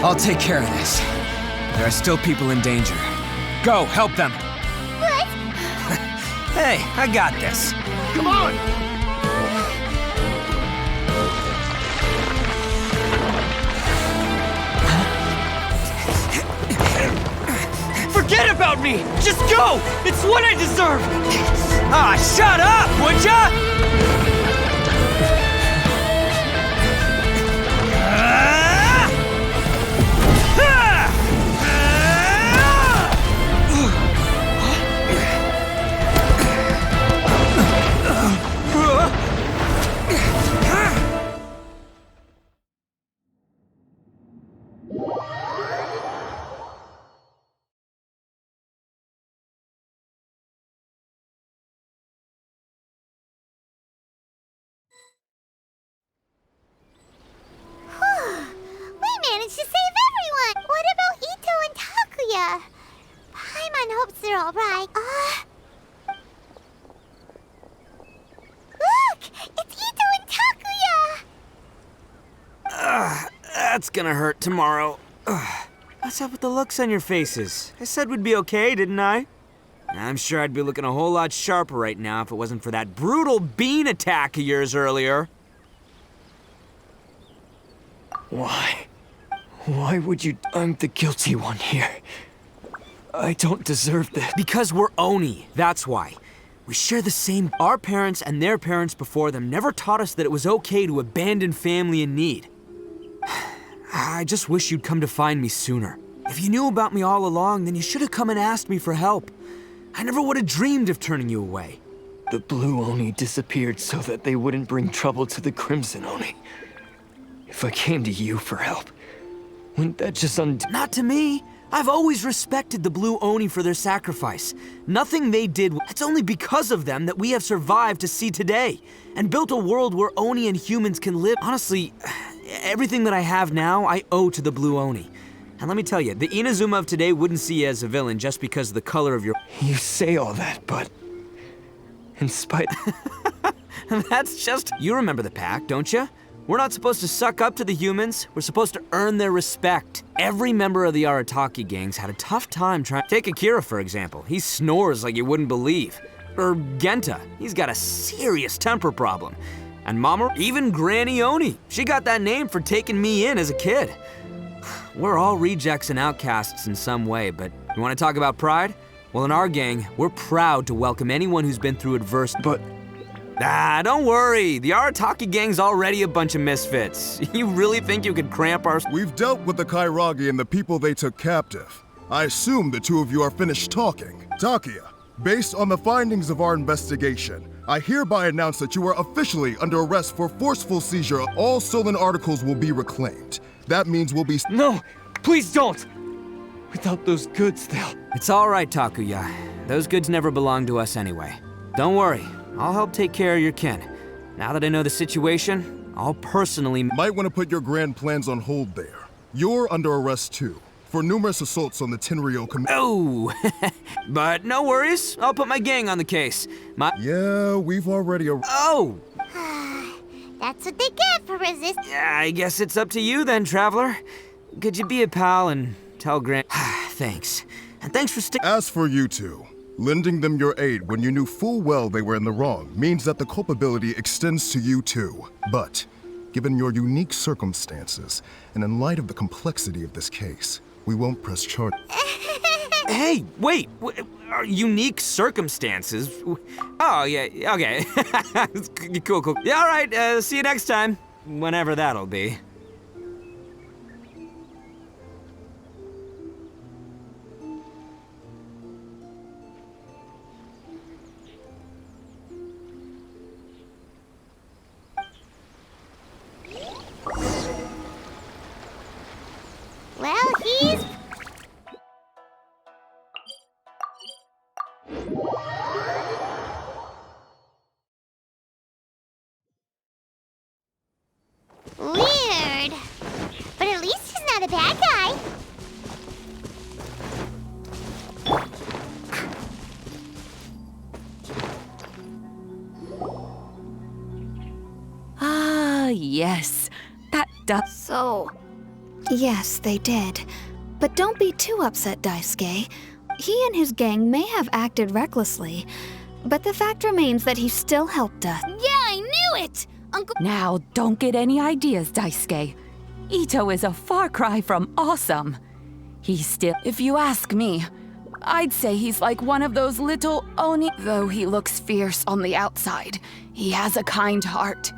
I'll take care of this. There are still people in danger. Go, help them. What? Hey, I got this. Come on! Forget about me! Just go! It's what I deserve! Ah, shut up, would ya? We managed to save everyone! What about Itto and Takuya? Paimon hopes they're alright. Look! It's Itto and Takuya! That's gonna hurt tomorrow. What's up with the looks on your faces? I said we'd be okay, didn't I? I'm sure I'd be looking a whole lot sharper right now if it wasn't for that brutal bean attack of yours earlier. Why? Why would you... I'm the guilty one here. I don't deserve this. Because we're Oni, that's why. We share the same... Our parents and their parents before them never taught us that it was okay to abandon family in need. I just wish you'd come to find me sooner. If you knew about me all along, then you should have come and asked me for help. I never would have dreamed of turning you away. The Blue Oni disappeared so that they wouldn't bring trouble to the Crimson Oni. If I came to you for help, wouldn't that just Not to me. I've always respected the Blue Oni for their sacrifice. Nothing they did, it's only because of them that we have survived to see today, and built a world where Oni and humans can live. Honestly, everything that I have now, I owe to the Blue Oni. And let me tell you, the Inazuma of today wouldn't see you as a villain just because of the color of your... You say all that, but... in spite... That's just... You remember the pact, don't you? We're not supposed to suck up to the humans. We're supposed to earn their respect. Every member of the Arataki gangs had a tough time trying... Take Akira, for example. He snores like you wouldn't believe. Or Genta. He's got a serious temper problem. And Mamoru, even Granny Oni. She got that name for taking me in as a kid. We're all rejects and outcasts in some way, but you want to talk about pride? Well, in our gang, we're proud to welcome anyone who's been through adversity. But... don't worry. The Arataki gang's already a bunch of misfits. You really think you could cramp our... We've dealt with the Kairagi and the people they took captive. I assume the two of you are finished talking. Takuya, based on the findings of our investigation, I hereby announce that you are officially under arrest for forceful seizure. All stolen articles will be reclaimed. That means we'll be... No! Please don't! Without those goods, they'll... It's all right, Takuya. Those goods never belonged to us anyway. Don't worry. I'll help take care of your kin. Now that I know the situation, I'll personally... Might want to put your grand plans on hold there. You're under arrest too, for numerous assaults on the Tenryo community. Oh! But no worries. I'll put my gang on the case. Yeah, we've already... Oh! That's what they get for resisting. Yeah, I guess it's up to you then, Traveler. Could you be a pal and tell Grant... Thanks. And thanks for As for you two, lending them your aid when you knew full well they were in the wrong means that the culpability extends to you too. But, given your unique circumstances, and in light of the complexity of this case, we won't press charges. Hey, wait! Unique circumstances? Oh, yeah, okay. Cool. Yeah, all right, see you next time. Whenever that'll be. the bad guy. Ah, yes. That does. So, yes, they did. But don't be too upset, Daisuke. He and his gang may have acted recklessly, but the fact remains that he still helped us. Yeah, I knew it! Uncle. Now, don't get any ideas, Daisuke. Itto is a far cry from awesome. He's still, if you ask me, I'd say he's like one of those little Oni. Though he looks fierce on the outside, he has a kind heart.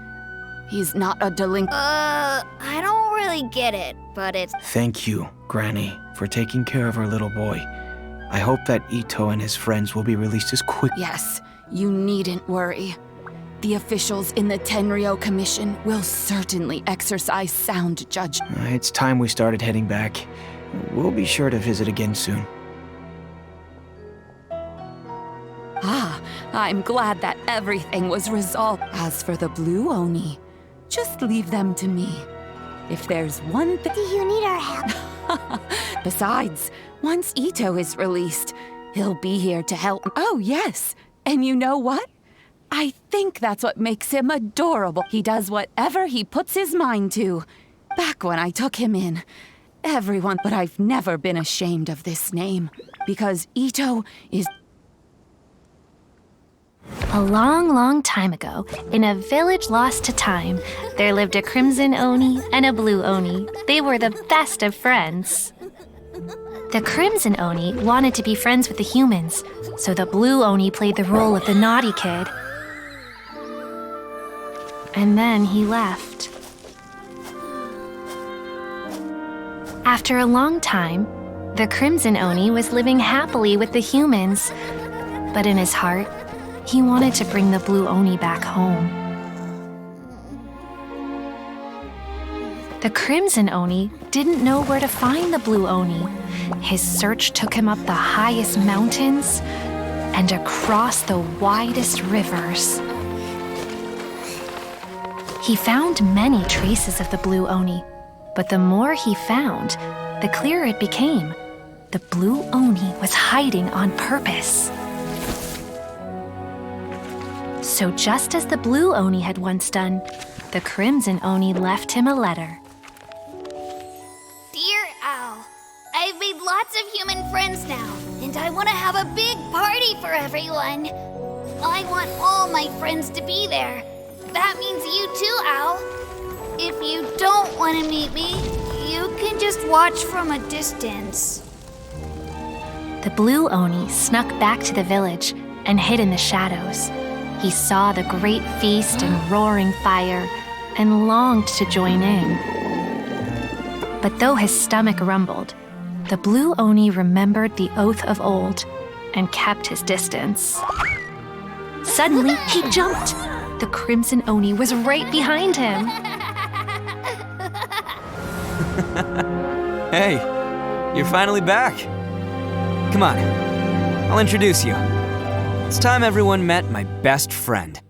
He's not a delinquent. I don't really get it, but it's. Thank you, Granny, for taking care of our little boy. I hope that Itto and his friends will be released as quick. Yes, you needn't worry. The officials in the Tenryo Commission will certainly exercise sound judgment. It's time we started heading back. We'll be sure to visit again soon. Ah, I'm glad that everything was resolved. As for the Blue Oni, just leave them to me. If there's one thing. Do you need our help? Besides, once Itto is released, he'll be here to help. Oh, yes. And you know what? I think that's what makes him adorable. He does whatever he puts his mind to. Back when I took him in, everyone. But I've never been ashamed of this name, because Itto is. A long, long time ago, in a village lost to time, there lived a crimson Oni and a blue Oni. They were the best of friends. The crimson Oni wanted to be friends with the humans, so the blue Oni played the role of the naughty kid. And then he left. After a long time, the crimson Oni was living happily with the humans, but in his heart, he wanted to bring the blue Oni back home. The crimson Oni didn't know where to find the blue Oni. His search took him up the highest mountains and across the widest rivers. He found many traces of the blue Oni, but the more he found, the clearer it became. The blue Oni was hiding on purpose. So just as the blue Oni had once done, the crimson Oni left him a letter. Dear Owl, I've made lots of human friends now, and I want to have a big party for everyone. I want all my friends to be there. That means you too, Owl. If you don't want to meet me, you can just watch from a distance. The blue Oni snuck back to the village and hid in the shadows. He saw the great feast and roaring fire and longed to join in. But though his stomach rumbled, the blue Oni remembered the oath of old and kept his distance. Suddenly, he jumped. The crimson Oni was right behind him. Hey, you're finally back. Come on, I'll introduce you. It's time everyone met my best friend.